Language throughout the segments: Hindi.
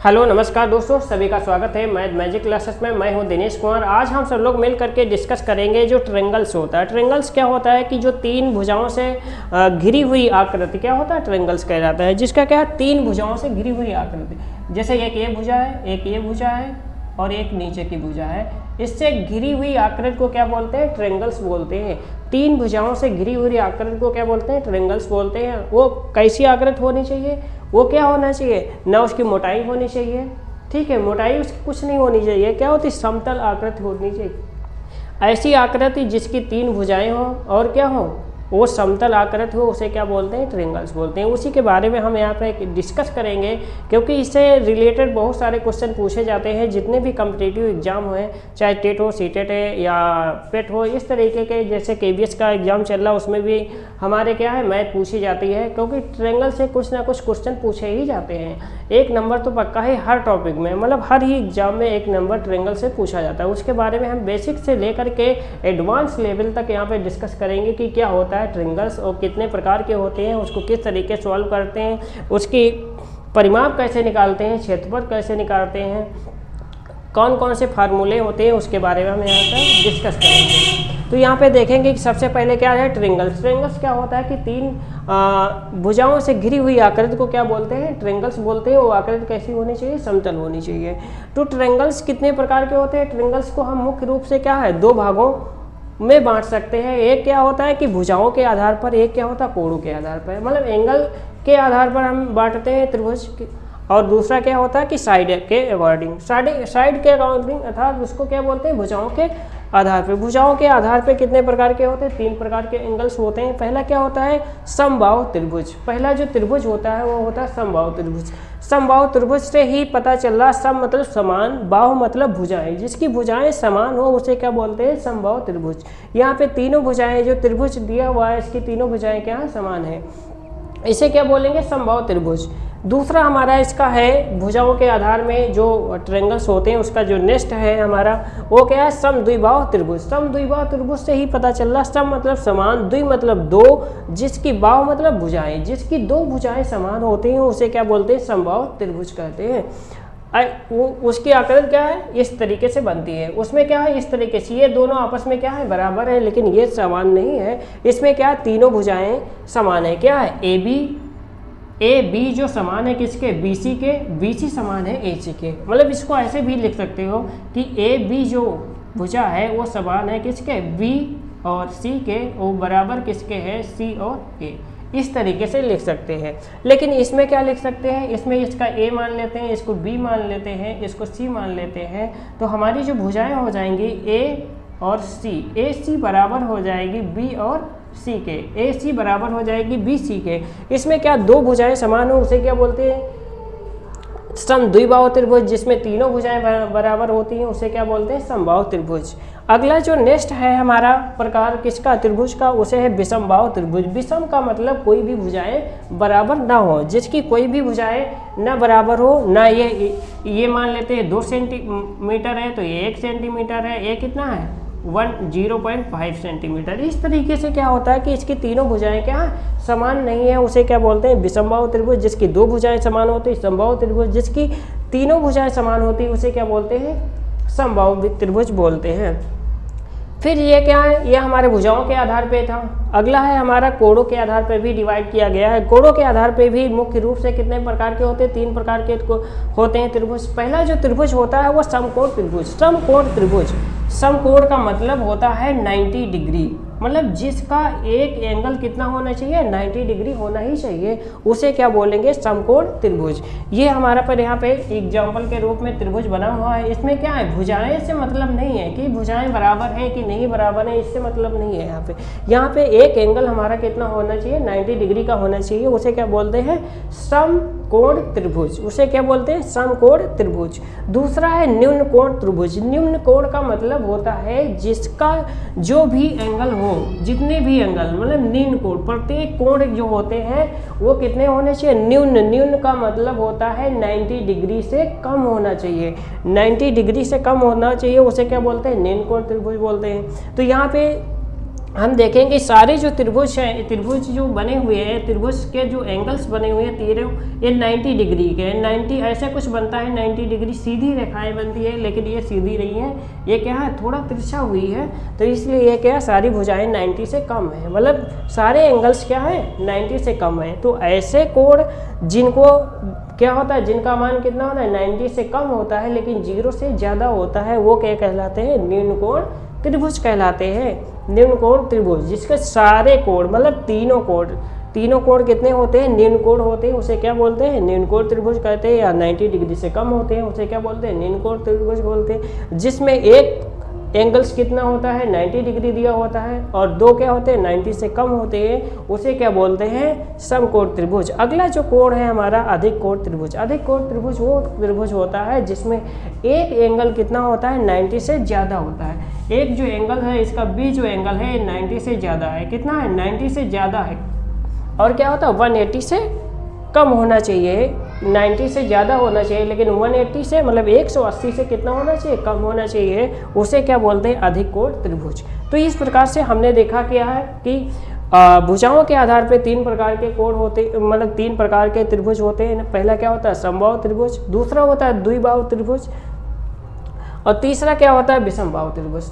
हेलो नमस्कार दोस्तों, सभी का स्वागत है मैथ मैजिक क्लासेस में। मैं हूं दिनेश कुमार। आज हम सब लोग मिल करके डिस्कस करेंगे जो ट्रायंगल्स होता है। ट्रायंगल्स क्या होता है कि जो तीन भुजाओं से घिरी हुई आकृति क्या होता है, ट्रायंगल्स कह जाता है। जिसका क्या है, तीन भुजाओं से घिरी हुई आकृति। जैसे एक ये भुजा है, एक ये भुजा है और एक नीचे की भुजा है। इससे घिरी हुई आकृति को क्या बोलते हैं, ट्रायंगल्स बोलते हैं। तीन भुजाओं से घिरी हुई आकृति को क्या बोलते हैं, ट्रायंगल्स बोलते हैं। वो कैसी आकृति होनी चाहिए, वो क्या होना चाहिए, ना उसकी मोटाई होनी चाहिए, ठीक है, मोटाई उसकी कुछ नहीं होनी चाहिए। क्या होती, समतल आकृति होनी चाहिए। ऐसी आकृति जिसकी तीन भुजाएं हो और क्या हो, वो समतल आकृति हो, उसे क्या बोलते हैं, ट्रायंगल्स बोलते हैं। उसी के बारे में हम यहाँ पे डिस्कस करेंगे, क्योंकि इससे रिलेटेड बहुत सारे क्वेश्चन पूछे जाते हैं। जितने भी कम्पिटिटिव एग्जाम हुए, चाहे टेट हो, सीटेट है या पेट हो, इस तरीके के जैसे KVS का एग्जाम चल रहा है, उसमें भी हमारे क्या है, मैथ पूछी जाती है। क्योंकि ट्रायंगल से कुछ ना कुछ क्वेश्चन पूछे ही जाते हैं। एक नंबर तो पक्का है हर टॉपिक में, मतलब हर ही एग्जाम में एक नंबर ट्रायंगल से पूछा जाता है। उसके बारे में हम बेसिक से लेकर के एडवांस लेवल तक यहाँ पे डिस्कस करेंगे कि क्या होता है ट्रायंगल्स और कितने प्रकार के होते हैं, उसको किस तरीके से सॉल्व करते हैं, उसकी परिमाप कैसे निकालते हैं, क्षेत्रफल कैसे निकालते हैं, कौन कौन से फार्मूले होते हैं, उसके बारे में हम यहाँ पर डिस्कस करेंगे। तो यहाँ पे देखेंगे कि सबसे पहले क्या है, ट्रायंगल्स। ट्रायंगल्स क्या होता है कि तीन भुजाओं से घिरी हुई आकृति को क्या बोलते हैं, ट्रायंगल्स बोलते हैं। वो आकृति कैसी होनी चाहिए, समतल होनी चाहिए। तो ट्रायंगल्स कितने प्रकार के होते हैं, ट्रायंगल्स को हम मुख्य रूप से क्या है, दो भागों में बांट सकते हैं। एक क्या होता है कि भुजाओं के आधार पर, एक क्या होता है कोणों के आधार पर, मतलब एंगल के आधार पर हम बांटते हैं त्रिभुज। और दूसरा क्या होता है कि साइड के अकॉर्डिंग, साइड के अकॉर्डिंग, अर्थात उसको क्या बोलते हैं, भुजाओं के आधार पर। भुजाओं के आधार पर कितने प्रकार के होते हैं, तीन प्रकार के एंगल्स होते हैं। पहला क्या होता है, समबाहु त्रिभुज। पहला जो त्रिभुज होता है वो होता है समबाहु त्रिभुज। समबाहु त्रिभुज से ही पता चल रहा, सम मतलब समान, बाहु मतलब भुजाएं, जिसकी भुजाएं समान हो उसे क्या बोलते हैं, समबाहु त्रिभुज। यहाँ पे तीनों भुजाएं, जो त्रिभुज दिया हुआ है इसकी तीनों भुजाएं क्या है, समान है, इसे क्या बोलेंगे, समबाहु त्रिभुज। दूसरा हमारा इसका है, भुजाओं के आधार में जो ट्रायंगल्स होते हैं उसका जो नेक्स्ट है हमारा, वो क्या है, समद्विबाहु त्रिभुज। समद्विबाहु त्रिभुज से ही पता चल रहा, सम मतलब समान, द्वि मतलब दो, जिसकी बाहु मतलब भुजाएं, जिसकी दो भुजाएं समान होती हैं उसे क्या बोलते हैं, समबाहु त्रिभुज कहते हैं। उसकी आकृति क्या है, इस तरीके से बनती है। उसमें क्या है, इस तरीके से, ये दोनों आपस में क्या है, बराबर है, लेकिन ये समान नहीं है। इसमें क्या है, तीनों भुजाएं समान है। क्या है, ए बी जो समान है किसके, BC के, BC समान है AC के। मतलब इसको ऐसे भी लिख सकते हो कि AB जो भुजा है वो समान है किसके, B और C के, वो बराबर किसके है, C और A। इस तरीके से लिख सकते हैं। लेकिन इसमें क्या लिख सकते हैं, इसमें इसका A मान लेते हैं, इसको B मान लेते हैं, इसको C मान लेते हैं। तो हमारी जो भुजाएं हो जाएंगी A और C, AC बराबर हो जाएगी B और C के, AC बराबर हो जाएगी BC के। इसमें क्या, दो भुजाएं समान हो उसे क्या बोलते हैं, समद्विबाहु त्रिभुज। जिसमें तीनों भुजाएं बराबर होती हैं उसे क्या बोलते हैं, समबाहु त्रिभुज। अगला जो नेक्स्ट है हमारा प्रकार किसका, त्रिभुज का, उसे है विषमबाहु त्रिभुज। विषम का मतलब कोई भी भुजाएं बराबर ना हो, जिसकी कोई भी भुजाएं ना बराबर हो, ना ये मान लेते हैं 2 सेंटीमीटर है तो ये 1 सेंटीमीटर है, ये कितना है 0.5 सेंटीमीटर। इस तरीके से क्या होता है कि इसकी तीनों भुजाएं क्या समान नहीं है, उसे क्या बोलते हैं, विषमबाहु त्रिभुज। जिसकी दो भुजाएं समान होती है समबाहु त्रिभुज, जिसकी तीनों भुजाएं समान होती है उसे क्या बोलते हैं, समबाहु त्रिभुज बोलते हैं। फिर ये क्या है, ये हमारे भुजाओं के आधार पे था। अगला है हमारा कोणों के आधार पर भी डिवाइड किया गया है। कोणों के आधार पे भी मुख्य रूप से कितने प्रकार के होते हैं, तीन प्रकार के होते हैं त्रिभुज। पहला जो त्रिभुज होता है वो समकोण त्रिभुज। समकोण त्रिभुज, समकोण का मतलब होता है 90 डिग्री, मतलब जिसका एक एंगल कितना होना चाहिए, 90 डिग्री होना ही चाहिए, उसे क्या बोलेंगे, समकोण त्रिभुज। ये हमारा पर यहाँ पे एग्जाम्पल के रूप में त्रिभुज बना हुआ है। इसमें क्या है, भुजाएं से मतलब नहीं है कि भुजाएं बराबर हैं कि नहीं बराबर है, इससे मतलब नहीं है। यहाँ पे एक एंगल हमारा कितना होना चाहिए, 90 डिग्री का होना चाहिए, उसे क्या बोलते हैं, समकोण त्रिभुज। उसे क्या बोलते हैं, समकोण त्रिभुज। दूसरा है निम्न कोण त्रिभुज। निम्न कोण का मतलब होता है जिसका जो भी एंगल हो, जितने भी एंगल, मतलब निम्न कोण, प्रत्येक कोण जो होते हैं वो कितने होने चाहिए, न्यून। न्यून का मतलब होता है 90 डिग्री से कम होना चाहिए, 90 डिग्री से कम होना चाहिए, उसे क्या बोलते हैं, निम्न कोण त्रिभुज बोलते हैं। तो यहाँ पे हम देखेंगे सारे जो त्रिभुज हैं, त्रिभुज जो बने हुए हैं, त्रिभुज के जो एंगल्स बने हुए हैं तीनों, ये 90 डिग्री के हैं। 90 ऐसे कुछ बनता है, 90 डिग्री सीधी रेखाएं बनती है, लेकिन ये सीधी नहीं है, ये क्या है थोड़ा तिरछा हुई है, तो इसलिए ये क्या सारी भुजाएं 90 से कम है, मतलब सारे एंगल्स क्या है 90 से कम है। तो ऐसे कोण जिनको क्या होता है, जिनका मान कितना होता है 90 से कम होता है लेकिन 0 से ज़्यादा होता है, वो क्या कहलाते हैं, निम्न कोण त्रिभुज कहलाते हैं। निम्न कोण त्रिभुज जिसके सारे कोण मतलब तीनों कोण कितने होते हैं, निम्न कोण होते हैं, उसे क्या बोलते हैं, निम्न कोण त्रिभुज कहते हैं। या 90 डिग्री से कम होते हैं उसे क्या बोलते हैं, निम्न कोण त्रिभुज बोलते हैं। जिसमें एक एंगल्स कितना होता है 90 डिग्री दिया होता है और दो क्या होते हैं 90 से कम होते हैं, उसे क्या बोलते हैं, समकोण त्रिभुज। अगला जो कोण है हमारा अधिक कोण त्रिभुज। अधिक कोण त्रिभुज वो त्रिभुज होता है जिसमें एक एंगल कितना होता है 90 से ज़्यादा होता है। एक जो एंगल है इसका बी जो एंगल है 90 से ज़्यादा है, कितना है 90 से ज़्यादा है, और क्या होता है 180 से कम होना चाहिए, 90 से ज़्यादा होना चाहिए, लेकिन 180 से मतलब 180 से कितना होना चाहिए, कम होना चाहिए, उसे क्या बोलते हैं, अधिक कोण त्रिभुज। तो इस प्रकार से हमने देखा क्या है कि भुजाओं के आधार पे 3 प्रकार के कोण होते, मतलब 3 प्रकार के त्रिभुज होते हैं। पहला क्या होता है समबाहु त्रिभुज, दूसरा होता है द्विबाहु त्रिभुज, और तीसरा क्या होता है विषमबाहु त्रिभुज।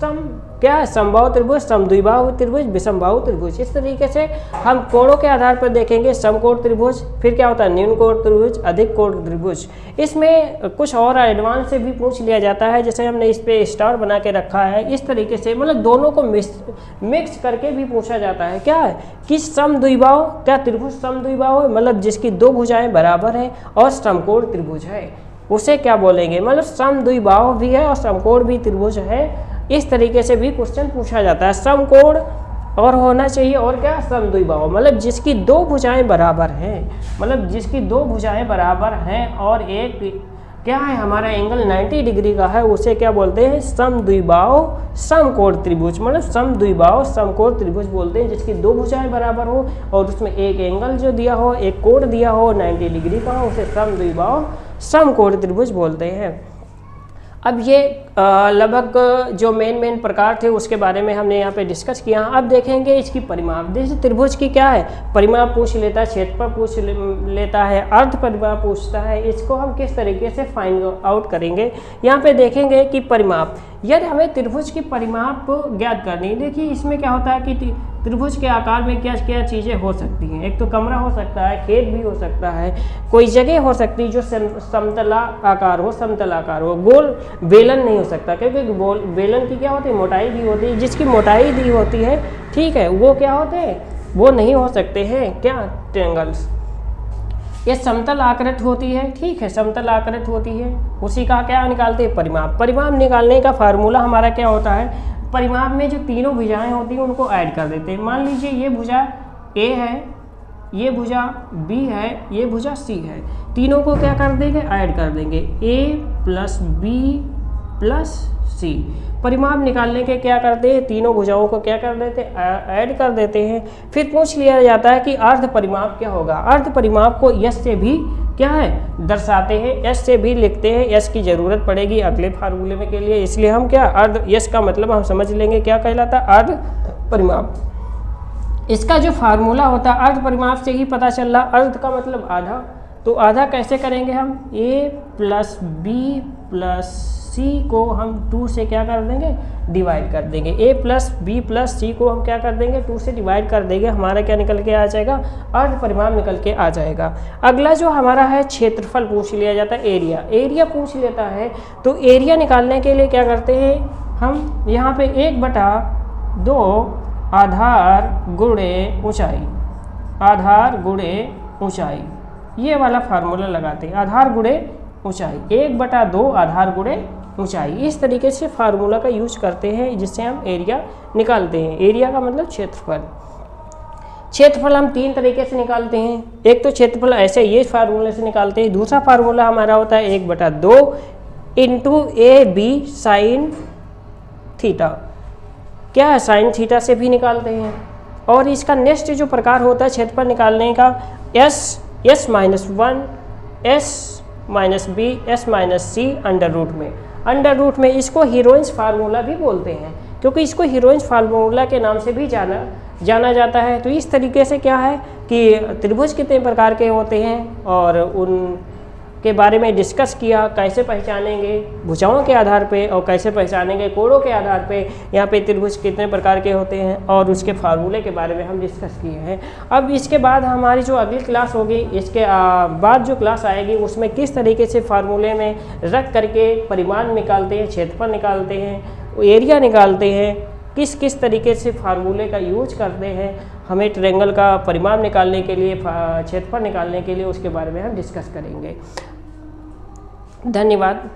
क्या है समबाहु त्रिभुज, समद्विबाहु त्रिभुज, विषमबाहु त्रिभुज। इस तरीके से हम कोणों के आधार पर देखेंगे समकोण त्रिभुज, फिर क्या होता है निम्न कोण त्रिभुज, अधिक कोण त्रिभुज। इसमें कुछ और एडवांस से भी पूछ लिया जाता है, जैसे हमने इस पे स्टार बना के रखा है, इस तरीके से मतलब दोनों को मिक्स करके भी पूछा जाता है। क्या है कि समद्विबाहु, क्या त्रिभुज समद्विबाहु है, मतलब जिसकी 2 भुजाएं बराबर हैं और समकोण त्रिभुज है, उसे क्या बोलेंगे, मतलब समद्विबाहु भी है और समकोण भी त्रिभुज है। इस तरीके से भी क्वेश्चन पूछा जाता है। समकोण और होना चाहिए और क्या समद्विबाहु, मतलब जिसकी 2 भुजाएं बराबर हैं, मतलब जिसकी 2 भुजाएं बराबर हैं और एक क्या है हमारा एंगल 90 डिग्री का है, उसे क्या बोलते हैं समद्विबाहु समकोण त्रिभुज। मतलब समद्विबाहु समकोण त्रिभुज बोलते हैं जिसकी 2 भुजाएं बराबर हो और उसमें एक एंगल जो दिया हो, एक कोण दिया हो 90 डिग्री का हो, उसे समद्विबाहु समकोण त्रिभुज बोलते हैं। अब ये लगभग जो मेन प्रकार थे उसके बारे में हमने यहाँ पे डिस्कस किया। अब देखेंगे इसकी परिमाप। जैसे त्रिभुज की क्या है, परिमाप पूछ लेता है, क्षेत्रफल पूछ लेता है, अर्ध परिमाप पूछता है। इसको हम किस तरीके से फाइंड आउट करेंगे, यहाँ पे देखेंगे कि परिमाप, यदि हमें त्रिभुज की परिमाप ज्ञात करनी है। देखिए इसमें क्या होता है कि त्रिभुज के आकार में क्या क्या चीज़ें हो सकती हैं। एक तो कमरा हो सकता है, खेत भी हो सकता है, कोई जगह हो सकती है जो समतला आकार हो, समतल आकार हो। गोल बेलन नहीं हो सकता, क्योंकि बेलन की क्या होती है मोटाई दी होती है, जिसकी मोटाई दी होती है, ठीक है, वो क्या होते हैं, वो नहीं हो सकते हैं क्या ट्रायंगल्स। ये समतल आकृत होती है, ठीक है, समतल आकृत होती है, उसी का क्या निकालते हैं परिमाप। परिमाप निकालने का फार्मूला हमारा क्या होता है, परिमाप में जो तीनों भुजाएं होती हैं उनको ऐड कर देते हैं। मान लीजिए ये भुजा ए है, ये भुजा बी है, ये भुजा सी है, तीनों को क्या कर देंगे, ऐड कर देंगे, ए प्लस बी प्लस सी। परिमाप निकालने के क्या करते हैं, तीनों भुजाओं को क्या कर देते हैं, ऐड कर देते हैं। फिर पूछ लिया जाता है कि अर्ध परिमाप क्या होगा। अर्ध परिमाप को यश से भी क्या है दर्शाते हैं, यश से भी लिखते हैं। यश की ज़रूरत पड़ेगी अगले फार्मूले में के लिए, इसलिए हम क्या अर्ध, यश का मतलब हम समझ लेंगे क्या कहलाता है अर्ध परिमाप। इसका जो फार्मूला होता है अर्ध परिमाप से ही पता चल रहा, अर्ध का मतलब आधा, तो आधा कैसे करेंगे हम, a प्लस बी प्लस सी को हम 2 से क्या कर देंगे, डिवाइड कर देंगे। a प्लस बी प्लस सी को हम क्या कर देंगे, 2 से डिवाइड कर देंगे, हमारा क्या निकल के आ जाएगा, अर्ध परिमाप निकल के आ जाएगा। अगला जो हमारा है क्षेत्रफल पूछ लिया जाता है, एरिया, एरिया पूछ लेता है। तो एरिया निकालने के लिए क्या करते हैं हम, यहाँ पे 1/2 आधार गुणे ऊंचाई, आधार गुणे ऊंचाई, ये वाला फार्मूला लगाते हैं, आधार गुणे ऊंचाई, 1/2 आधार गुणे ऊंचाई। इस तरीके से फार्मूला का यूज करते हैं जिससे हम एरिया निकालते हैं। एरिया का मतलब क्षेत्रफल। क्षेत्रफल हम 3 तरीके से निकालते हैं। एक तो क्षेत्रफल ऐसे ये फार्मूले से निकालते हैं, दूसरा फार्मूला हमारा होता है 1/2 into A B sine theta, क्या है साइन थीटा से भी निकालते हैं। और इसका नेक्स्ट जो प्रकार होता है क्षेत्रफल निकालने का, S minus 1 S minus B S minus C under root में, अंडर रूट में इसको हीरोइंस फार्मूला भी बोलते हैं। क्योंकि इसको हीरोइंस फार्मूला के नाम से भी जाना जाता है। तो इस तरीके से क्या है कि त्रिभुज कितने प्रकार के होते हैं और उन के बारे में डिस्कस किया, कैसे पहचानेंगे भुजाओं के आधार पे और कैसे पहचानेंगे कोणों के आधार पे यहाँ पे त्रिभुज कितने प्रकार के होते हैं और उसके फार्मूले के बारे में हम डिस्कस किए हैं। अब इसके बाद हमारी जो अगली क्लास होगी, इसके बाद जो क्लास आएगी उसमें किस तरीके से फार्मूले में रख करके परिमाण निकालते हैं, क्षेत्रफल निकालते हैं, एरिया निकालते हैं, किस किस तरीके से फार्मूले का यूज करते हैं हमें ट्रायंगल का परिमाण निकालने के लिए, क्षेत्रफल निकालने के लिए, उसके बारे में हम डिस्कस करेंगे। धन्यवाद।